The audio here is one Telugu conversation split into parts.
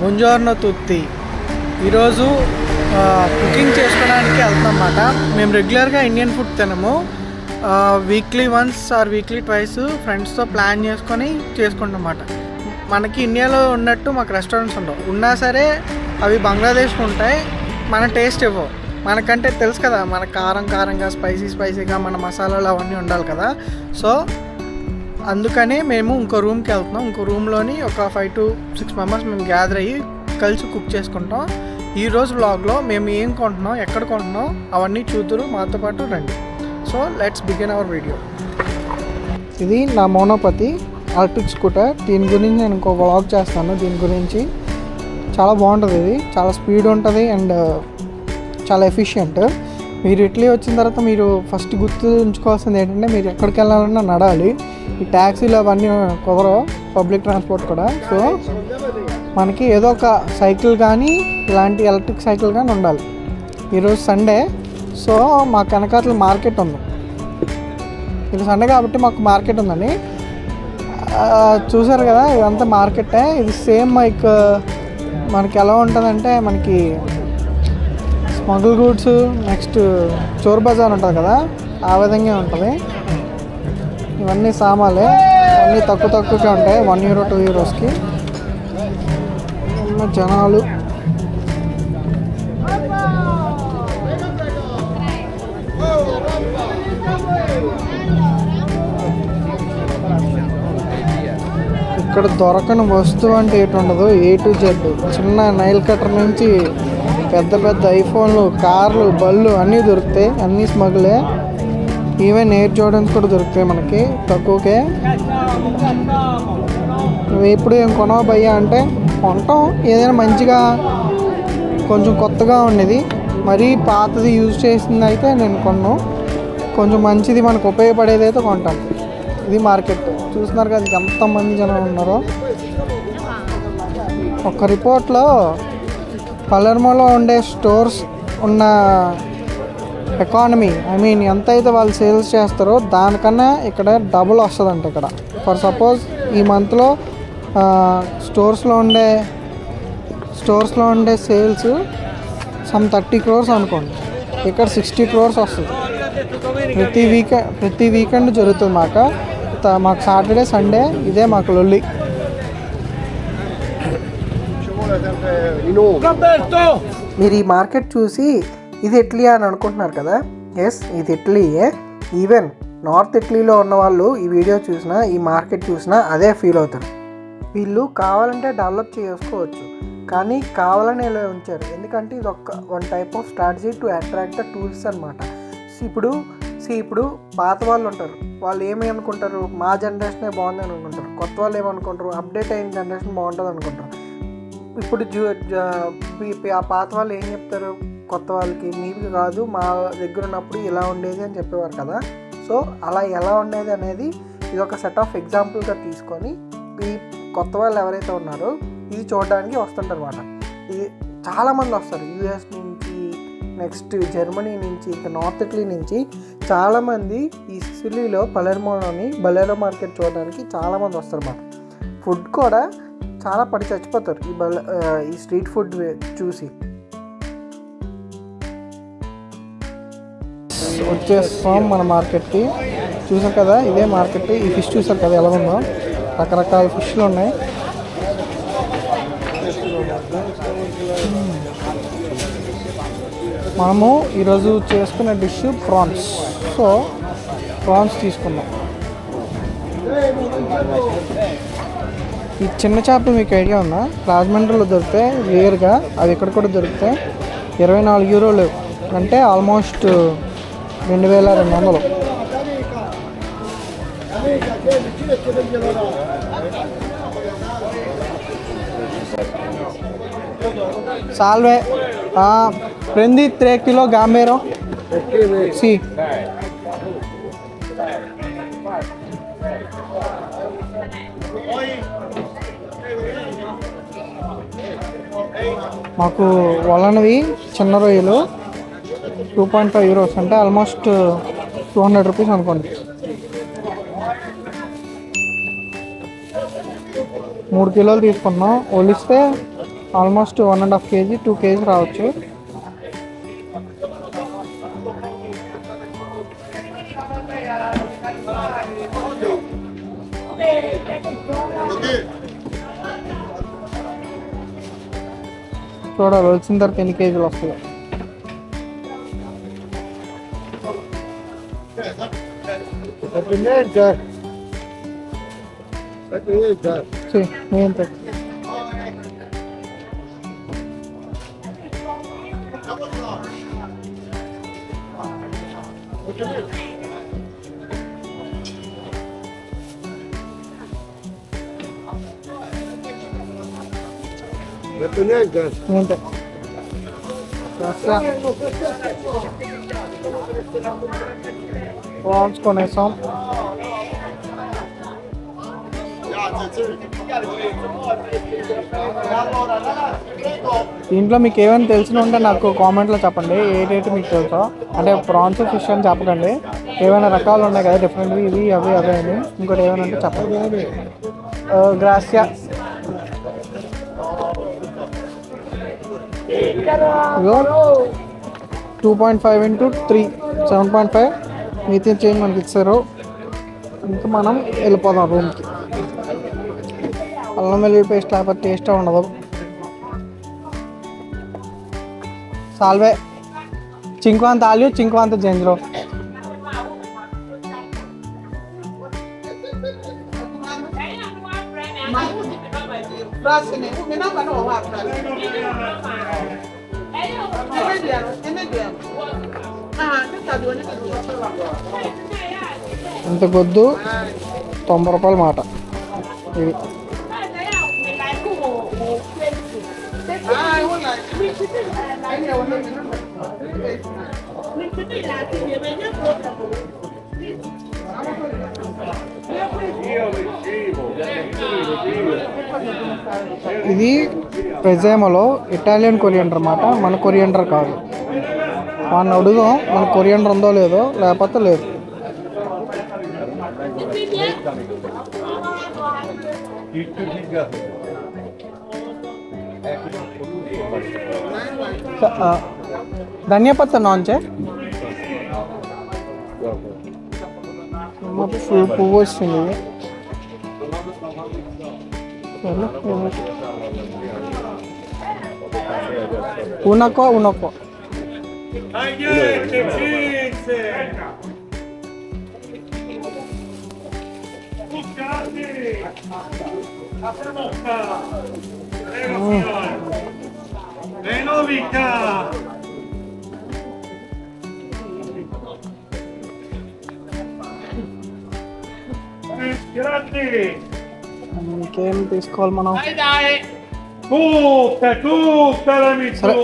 బుంజోర్నో తుత్తి. ఈరోజు కుకింగ్ చేసుకోవడానికి వెళ్తామన్నమాట. మేము రెగ్యులర్గా ఇండియన్ ఫుడ్ తినము. Weekly once or weekly twice ఫ్రెండ్స్తో ప్లాన్ చేసుకొని చేసుకుంటాం అన్నమాట. మనకి ఇండియాలో ఉన్నట్టు మాకు రెస్టారెంట్స్ ఉండవు. ఉన్నా సరే అవి బంగ్లాదేశ్లో ఉంటాయి. మన టేస్ట్ ఇవ్వవు. మనకంటే తెలుసు కదా, మన కారంగా స్పైసీగా మన మసాలాలు అవన్నీ ఉండాలి కదా. సో అందుకని మేము ఇంకో రూమ్కి వెళ్తున్నాం. ఇంకో రూమ్లోని ఒక 5 to 6 మెంబర్స్ మేము గ్యాదర్ అయ్యి కలిసి కుక్ చేసుకుంటాం. ఈరోజు వ్లాగ్లో మేము ఏం కొంటున్నాం, ఎక్కడ కొంటున్నాం అవన్నీ చూద్దరు, మాతో పాటు రండి. So let's begin our video. ఇది నా మోనోపతి ఎలక్ట్రిక్ స్కూటర్. దీని గురించి నేను ఇంకో వ్లాగ్ చేస్తాను. దీని గురించి చాలా బాగుంటుంది. ఇది చాలా స్పీడ్ ఉంటుంది అండ్ చాలా ఎఫిషియంట్. మీరు ఇటలీ వచ్చిన తర్వాత మీరు ఫస్ట్ గుర్తు ఉంచుకోవాల్సింది ఏంటంటే, మీరు ఎక్కడికి వెళ్ళాలన్నా నడాలి. ఈ ట్యాక్సీలు అవన్నీ కుదరవు, పబ్లిక్ ట్రాన్స్పోర్ట్ కూడా. సో మనకి ఏదో ఒక సైకిల్ కానీ ఇలాంటి ఎలక్ట్రిక్ సైకిల్ కానీ ఉండాలి. ఈరోజు సండే, సో మాకు వెనకాతల మార్కెట్ ఉంది. ఇది సండే కాబట్టి మాకు మార్కెట్ ఉందండి. చూసారు కదా, ఇదంతా మార్కెటే. ఇది సేమ్ మనకి ఎలా ఉంటుందంటే, మనకి స్మగుల్ గూడ్స్ నెక్స్ట్ చోర్ బజార్ ఉంటుంది కదా, ఆ విధంగా ఉంటుంది. ఇవన్నీ సామాన్లే, అన్నీ తక్కువకే ఉంటాయి. €1 €2కి. జనాలు ఇక్కడ దొరకని వస్తువు అంటే ఏటి ఉండదు. A to Z, చిన్న నైల్ కటర్ నుంచి పెద్ద ఐఫోన్లు, కార్లు, బళ్ళు అన్నీ దొరుకుతాయి. అన్నీ స్మగులే. ఈవెన్ ఎయిర్ జోర్డన్స్ కూడా దొరుకుతాయి మనకి తక్కువకే. నువ్వు ఎప్పుడు ఏం కొనవా భయ్యా అంటే కొంటాం. ఏదైనా మంచిగా కొంచెం కొత్తగా ఉండేది, మరీ పాతది యూజ్ చేసింది అయితే నేను కొన్నాను. కొంచెం మంచిది మనకు ఉపయోగపడేది అయితే కొంటాను. ఇది మార్కెట్. చూస్తున్నారు కదా ఎంతమంది జనం ఉన్నారో. ఒక రిపోర్ట్లో పలెర్మోలో ఉండే స్టోర్స్ ఉన్న ఎకానమీ, ఎంత అయితే వాళ్ళు సేల్స్ చేస్తారో దానికన్నా ఇక్కడ డబుల్ వస్తుందంట. ఇక్కడ ఫర్ సపోజ్ ఈ మంత్లో స్టోర్స్లో ఉండే సేల్స్ సమ్ 30 crores అనుకోండి, ఇక్కడ 60 crores వస్తుంది. ప్రతి వీకెండ్ జరుగుతుంది మాకు సాటర్డే సండే ఇదే మాకు లొల్లి. మీరు ఈ మార్కెట్ చూసి ఇది ఇటలీ అని అనుకుంటున్నారు కదా. ఎస్, ఇది ఇటలీయే. ఈవెన్ నార్త్ ఇటలీలో ఉన్న వాళ్ళు ఈ వీడియో చూసినా, ఈ మార్కెట్ చూసినా అదే ఫీల్ అవుతారు. వీళ్ళు కావాలంటే డెవలప్ చేసుకోవచ్చు, కానీ కావాలని ఇలా ఉంచారు. ఎందుకంటే ఇది one type of strategy to attract the tourist అనమాట. ఇప్పుడు పాత వాళ్ళు ఉంటారు, వాళ్ళు ఏమి అనుకుంటారు, మా జనరేషనే బాగుందని అనుకుంటారు. కొత్త వాళ్ళు ఏమనుకుంటారు, అప్డేట్ అయిన జనరేషన్ బాగుంటుంది అనుకుంటారు. ఇప్పుడు ఆ పాత వాళ్ళు ఏం చెప్తారు కొత్త వాళ్ళకి, మీకు కాదు మా దగ్గర ఉన్నప్పుడు ఇలా ఉండేది అని చెప్పేవారు కదా. సో అలా ఎలా ఉండేది అనేది ఇది ఒక సెట్ ఆఫ్ ఎగ్జాంపుల్గా తీసుకొని ఈ కొత్త వాళ్ళు ఎవరైతే ఉన్నారో ఇది చూడడానికి వస్తుంటారు అన్నమాట. ఇది చాలామంది వస్తారు, US నుంచి, నెక్స్ట్ జర్మనీ నుంచి, ఇంకా నార్త్ ఇటలీ నుంచి చాలామంది ఈ సిసిలీలో పలెర్మోలోని బలేరో మార్కెట్ చూడడానికి చాలామంది వస్తారు అన్నమాట. ఫుడ్ కూడా చాలా పడి చచ్చిపోతారు ఈ స్ట్రీట్ ఫుడ్ చూసి. వచ్చేస్తాం మన మార్కెట్కి. చూసారు కదా ఇదే మార్కెట్. ఈ ఫిష్ చూసారు కదా ఎలా ఉందో, రకరకాల ఫిష్లు ఉన్నాయి. మనము ఈరోజు చేసుకునే డిష్ ప్రాన్స్. సో ప్రాన్స్ తీసుకుందాం. ఈ చిన్న చేపలు మీకు ఐడియా ఉందా? రాజమండ్రిలో దొరుకుతాయి రేర్గా, అవి ఇక్కడ కూడా దొరుకుతాయి. €24 అంటే almost 2200. Salve, prendi 3 kg gambero? Sì. మాకు వాళ్ళనవి చిన్న రొయ్యలు €2.5 అంటే ఆల్మోస్ట్ ₹200 అనుకోండి. 3 కిలోలు తీసుకున్నాం. ఒలిస్తే ఆల్మోస్ట్ 1.5 kg 2 kg రావచ్చు. చూడాలి వచ్చిన తర్వాత ఎన్ని కేజీలు వస్తాయో. ప్రాన్స్ కొనేసాం. దీంట్లో మీకు ఏమైనా తెలిసిన ఉంటే నాకు కామెంట్లో చెప్పండి, ఏదైతే మీకు తెలుసో. అంటే ప్రాన్స్ ఫిష్ అని చెప్పకండి, ఏమైనా రకాలు ఉన్నాయి కదా డిఫరెంట్వి, ఇవి అవి అవే అని. ఇంకోటి ఏమైనా ఉంటే చెప్పండి. గ్రాసియా. 2.5 into 3 7.5 మీథేన్ చేంజ్ మనకి ఇచ్చారు. ఇంకా మనం వెళ్ళిపోదాం రూమ్కి. అల్లం వెల్లుల్లి పేస్ట్ లేకపోతే టేస్టే ఉండదు. సాల్వే చింక్వాంత ఆలియో చింక్వాంత జెంజరో. ఇంత గొద్దు 90 రూపాయల మాట. ఇది ఇది పెజామాలో ఇటాలియన్ కొరియండర్ అన్నమాట, మన కొరియండర్ కాదు. వాడిని అడుగుదాం మన కొరియండర్ ఉందో లేదో, లేకపోతే లేదు. ధనియా పత్తా నాన్చే పువ్వు వస్తుంది. Unako. ఇంకేం తీసుకోవాలి మనం? సరే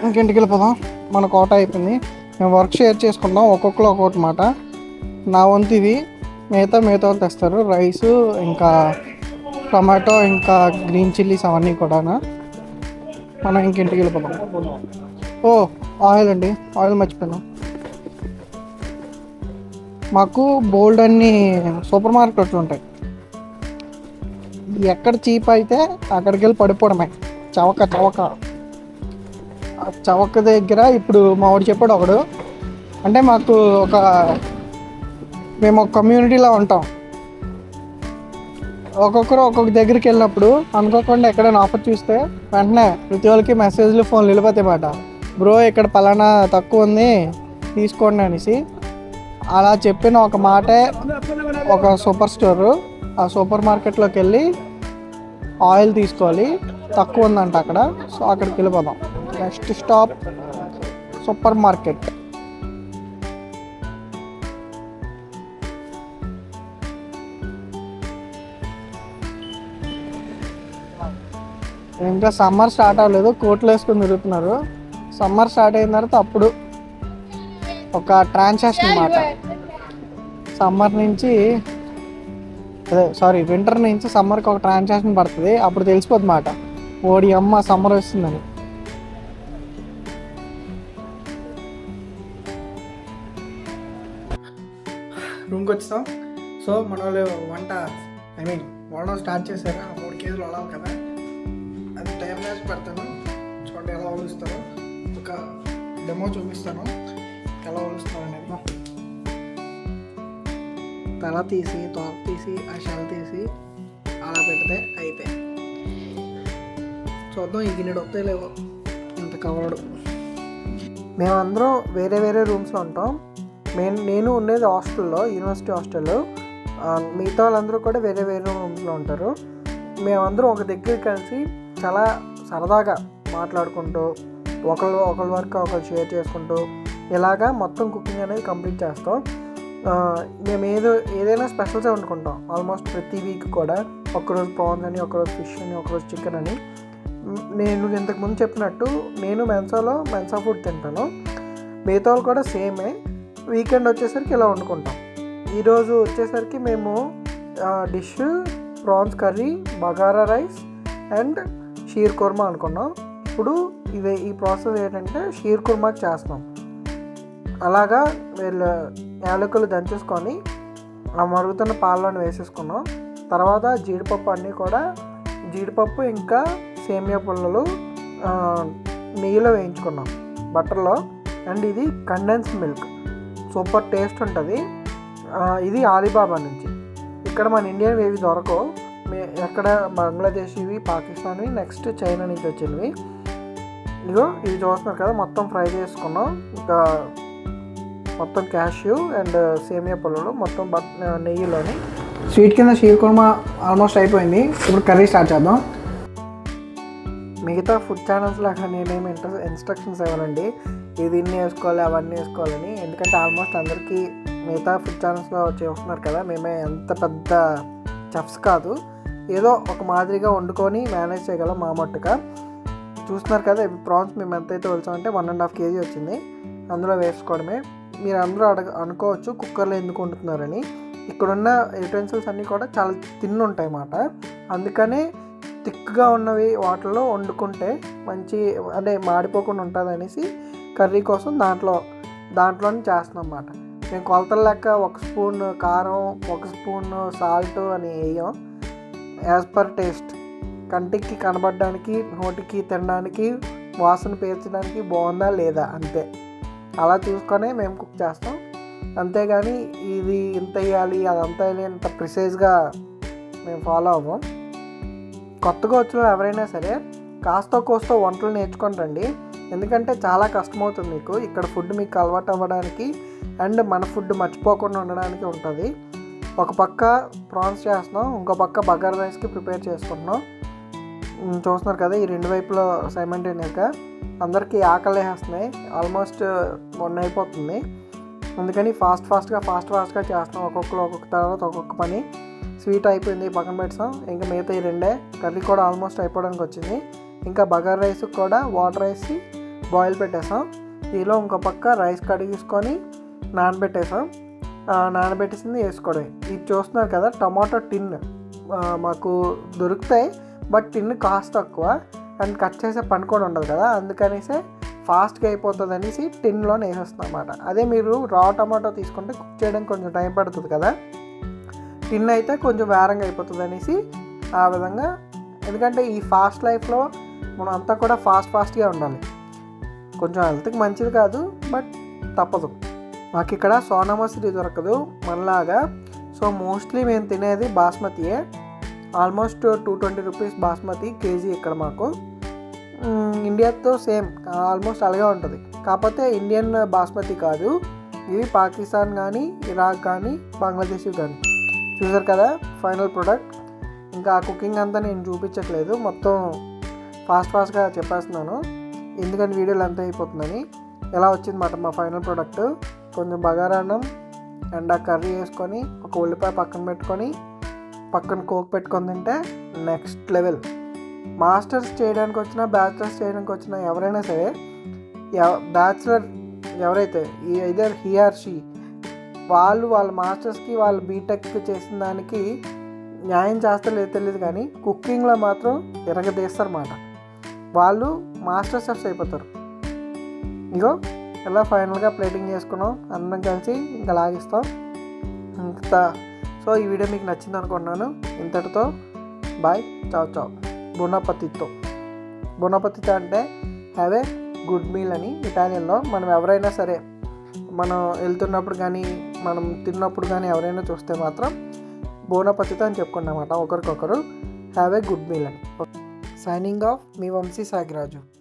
ఇంకింటికి వెళ్ళిపోదాం, మన కోట అయిపోయింది. మేము వర్క్ షేర్ చేసుకుంటాం, ఒక్కొక్కరు ఒక్కొక్కటి మాట. నా వంతు ఇది, మిగతా వాళ్ళు తెస్తారు. రైసు, ఇంకా టమాటో, ఇంకా గ్రీన్ చిల్లీస్ అవన్నీ కూడా. మనం ఇంకింటికి వెళ్ళిపోదాం. ఓ ఆయిల్ అండి, ఆయిల్ మర్చిపోయాను. మాకు బోల్డ్ అన్ని సూపర్ మార్కెట్లు ఉంటాయి. ఎక్కడ చీప్ అయితే అక్కడికి వెళ్ళి పడిపోవడమే. చవక దగ్గర ఇప్పుడు మా వాడు చెప్పాడు ఒకడు. అంటే మాకు మేము ఒక కమ్యూనిటీలో ఉంటాం. ఒక్కొక్కరు ఒక్కొక్క దగ్గరికి వెళ్ళినప్పుడు అనుకోకుండా ఎక్కడైనా ఆఫర్ చూస్తే వెంటనే ప్రతి వాళ్ళకి మెసేజ్లు, ఫోన్లు వెళ్ళిపోతాయి మాట. బ్రో ఇక్కడ పలానా తక్కువ ఉంది తీసుకోండి అనేసి. అలా చెప్పిన ఒక మాటే ఒక సూపర్ స్టోరు. ఆ సూపర్ మార్కెట్లోకి వెళ్ళి ఆయిల్ తీసుకోవాలి, తక్కువ ఉందంట అక్కడ. సో అక్కడికి వెళ్ళిపోదాం. Next stop super market. ఇంకా సమ్మర్ స్టార్ట్ అవ్వలేదు, కోట్లు వేసుకొని తిరుగుతున్నారు. సమ్మర్ స్టార్ట్ అయిన తర్వాత అప్పుడు ఒక ట్రాన్సాక్షన్ అన్నమాట. సమ్మర్ నుంచి వింటర్ నుంచి సమ్మర్కి ఒక ట్రాన్సాక్షన్ పడుతుంది. అప్పుడు తెలిసిపోద్ది మాట, ఓడి అమ్మ సమ్మర్ వస్తుందని. రూమ్కి వచ్చాం. సో మన వాళ్ళు వంట వండడం స్టార్ట్ చేశారు. 3 కేజీలు అవ్వాలి కదా, అది టైం ల్యాబ్స్ పెడతాను, చూడండి ఎలా ఒలుస్తారో. ఒక డెమో చూపిస్తాను ఎలా ఒలుస్తాను నేను. తల తీసి తోక తీసి ఆ షెల్ తీసి అలా పెడితే అయిపోయి. చూద్దాం ఈ గిన్నెడు వస్తాయి లేవో, ఇంత కవరడు. మేమందరం వేరే వేరే రూమ్స్లో ఉంటాం. నేను ఉండేది హాస్టల్లో, యూనివర్సిటీ హాస్టల్లో. మిగతా వాళ్ళందరూ కూడా వేరే వేరే రూమ్స్లో ఉంటారు. మేమందరం ఒక దగ్గర కలిసి చాలా సరదాగా మాట్లాడుకుంటూ ఒకళ్ళ వర్క్ ఒకళ్ళు షేర్ చేసుకుంటూ ఇలాగా మొత్తం కుకింగ్ అనేది కంప్లీట్ చేస్తాం. మేము ఏదైనా స్పెషల్సే వండుకుంటాం ఆల్మోస్ట్ ప్రతి వీక్ కూడా. ఒకరోజు ప్రాన్స్ అని, ఒకరోజు ఫిష్ అని, ఒకరోజు చికెన్ అని. నేను ఇంతకుముందు చెప్పినట్టు నేను మెన్సా ఫుడ్ తింటాను. మిగతా వాళ్ళు కూడా సేమే. వీకెండ్ వచ్చేసరికి ఇలా వండుకుంటాం. ఈరోజు వచ్చేసరికి మేము dish prawns curry, bagara rice and sheer khurma అనుకున్నాం. ఇప్పుడు ఈ ప్రాసెస్ ఏంటంటే షీర్ కుర్మాకి చేస్తాం. అలాగా వీళ్ళు యాలకులు దంచేసుకొని ఆ మరుగుతున్న పాలలోని వేసేసుకున్నాం. తర్వాత జీడిపప్పు ఇంకా సేమియా పుల్లలు నెయ్యిలో వేయించుకున్నాం, బటర్లో. అండ్ ఇది కండెన్స్డ్ మిల్క్, సూపర్ టేస్ట్ ఉంటుంది. ఇది ఆలీబాబా నుంచి. ఇక్కడ మన ఇండియన్ ఏవి దొరకవు. ఎక్కడ బంగ్లాదేశ్ ఇవి, పాకిస్తాన్వి, నెక్స్ట్ చైనా నుంచి వచ్చినవి. ఇవి చూస్తున్నారు కదా, మొత్తం ఫ్రై చేసుకున్నాం. ఇంకా మొత్తం క్యాష్యూ అండ్ సేమియా పుల్లలు మొత్తం నెయ్యిలోని. స్వీట్ కింద షీర్ కుర్మా ఆల్మోస్ట్ అయిపోయింది. ఇప్పుడు కర్రీ స్టార్ట్ చేద్దాం. మిగతా ఫుడ్ ఛానల్స్ లాగా నేనేమి ఇన్స్ట్రక్షన్స్ ఇవ్వనండి, ఇది ఇన్ని వేసుకోవాలి అవన్నీ వేసుకోవాలని. ఎందుకంటే ఆల్మోస్ట్ అందరికీ మిగతా ఫుడ్ ఛానల్స్లో చూస్తున్నారు కదా, మేమే ఎంత పెద్ద చెఫ్స్ కాదు. ఏదో ఒక మాదిరిగా వండుకొని మేనేజ్ చేయగలం మా మట్టుగా. చూస్తున్నారు కదా, ప్రాన్స్ మేము ఎంతైతే వచ్చామంటే 1.5 kg వచ్చింది. అందులో వేసుకోవడమే. మీరు అందరూ అనుకోవచ్చు కుక్కర్లో ఎందుకు వండుతున్నారని. ఇక్కడున్న యూటెన్సిల్స్ అన్నీ కూడా చాలా తిన్ ఉంటాయి అన్నమాట. అందుకనే థిక్గా ఉన్నవి వాటిల్లో వండుకుంటే మంచి, అంటే మాడిపోకుండా ఉంటుంది అనేసి కర్రీ కోసం దాంట్లోనే చేస్తున్నాం అన్నమాట. మేము కొలతల లెక్క 1 స్పూన్ కారం, 1 స్పూన్ సాల్ట్ అని వేయం. యాజ్ పర్ టేస్ట్, కంటికి కనబడడానికి, నోటికి తినడానికి, వాసన పీల్చడానికి బాగుందా లేదా అంతే. అలా చూసుకొనే మేము కుక్ చేస్తాం. అంతేగాని ఇది ఇంత వేయాలి అదంతా వేయాలి అంత ప్రిసైజ్గా మేము ఫాలో అవ్వం. కొత్తగా వచ్చిన ఎవరైనా సరే కాస్త కోస్తో వంటలు నేర్చుకొని రండి. ఎందుకంటే చాలా కష్టమవుతుంది మీకు ఇక్కడ ఫుడ్ మీకు అలవాటు అవ్వడానికి అండ్ మన ఫుడ్ మర్చిపోకుండా ఉండడానికి ఉంటుంది. ఒక పక్క ప్రాన్స్ చేస్తున్నాం, ఇంకో పక్క బగారా రైస్కి ప్రిపేర్ చేసుకుంటున్నాం. చూస్తున్నారు కదా, ఈ రెండు వైపులో సైమల్టేనియస్గా అందరికీ ఆకలి వేస్తున్నాయి. ఆల్మోస్ట్ 1 అయిపోతుంది. అందుకని ఫాస్ట్గా చేస్తున్నాం. ఒక్కొక్క తర్వాత ఒక్కొక్క పని. స్వీట్ అయిపోయింది, పక్కన పెట్టాం. ఇంకా మిగతా ఈ రెండే. కర్రీ కూడా ఆల్మోస్ట్ అయిపోవడానికి వచ్చింది. ఇంకా బగారా రైస్ కూడా వాటర్ వేసి బాయిల్ పెట్టేసాం. దీనిలో ఇంకో పక్క రైస్ కడిగేసుకొని నానబెట్టేసింది వేసుకోవడం. ఇది చూస్తున్నారు కదా, టమాటో టిన్ మాకు దొరుకుతాయి, బట్ టిన్ కాస్ట్ తక్కువ అండ్ కట్ చేసే పని కూడా ఉండదు కదా, అందుకనేసి ఫాస్ట్గా అయిపోతుంది అనేసి టిన్లోనే వేసేస్తున్నాం అన్నమాట. అదే మీరు రా టమాటో తీసుకుంటే కుక్ చేయడానికి కొంచెం టైం పడుతుంది కదా, టిన్ అయితే కొంచెం వేరంగా అయిపోతుంది అనేసి ఆ విధంగా. ఎందుకంటే ఈ ఫాస్ట్ లైఫ్లో మనం అంతా కూడా ఫాస్ట్గా ఉండాలి. కొంచెం హెల్త్కి మంచిది కాదు, బట్ తప్పదు. మాకు ఇక్కడ సోనా మసూరి దొరకదు మనలాగా. సో మోస్ట్లీ మేము తినేది బాస్మతియే. ఆల్మోస్ట్ 220 రూపీస్ బాస్మతి కేజీ ఇక్కడ మాకు. ఇండియాతో సేమ్ ఆల్మోస్ట్ అలాగే ఉంటుంది. కాకపోతే ఇండియన్ బాస్మతి కాదు, ఇవి పాకిస్తాన్ కానీ, ఇరాక్ కానీ, బంగ్లాదేశ్ కానీ. చూసారు కదా ఫైనల్ ప్రోడక్ట్. ఇంకా ఆ కుకింగ్ అంతా నేను చూపించట్లేదు, మొత్తం ఫాస్ట్గా చెప్పేస్తున్నాను ఎందుకంటే వీడియోలు అంతా అయిపోతుందని. ఎలా వచ్చిందన్నమాట మా ఫైనల్ ప్రోడక్ట్. కొంచెం బగారా అన్నం అండ్ ఆ కర్రీ వేసుకొని ఒక ఉల్లిపాయ పక్కన పెట్టుకొని పక్కన కోక్ పెట్టుకొని తింటే నెక్స్ట్ లెవెల్. మాస్టర్స్ చేయడానికి వచ్చినా బ్యాచిలర్స్ చేయడానికి వచ్చినా ఎవరైనా సరే, బ్యాచిలర్ ఎవరైతే ఐదర్ హీ ఆర్ షీ వాళ్ళ మాస్టర్స్కి వాళ్ళు బీటెక్ చేసిన దానికి న్యాయం చేస్తారో తెలియదు, కానీ కుకింగ్లో మాత్రం ఎరగదీస్తారన్నమాట. వాళ్ళు మాస్టర్ షెఫ్స్ అయిపోతారు. ఇగో ఇలా ఫైనల్గా ప్లేటింగ్ చేసుకున్నాం, అందరం కలిసి ఇంకా లాగిస్తాం. ఇంకా సో ఈ వీడియో మీకు నచ్చింది అనుకుంటున్నాను. ఇంతటితో బాయ్, చావ్ బోన్ అపీతో. బోనాపతిత అంటే హ్యావ్ ఏ గుడ్ మీల్ అని ఇటాలియన్లో. మనం ఎవరైనా సరే మనం వెళ్తున్నప్పుడు కానీ మనం తిన్నప్పుడు కానీ ఎవరైనా చూస్తే మాత్రం బోనాపతిత అని చెప్పుకున్నమాట ఒకరికొకరు, హ్యావ్ ఏ గుడ్ మీల్ అని. సైనింగ్ ఆఫ్ మీ వంశీ సాగిరాజు.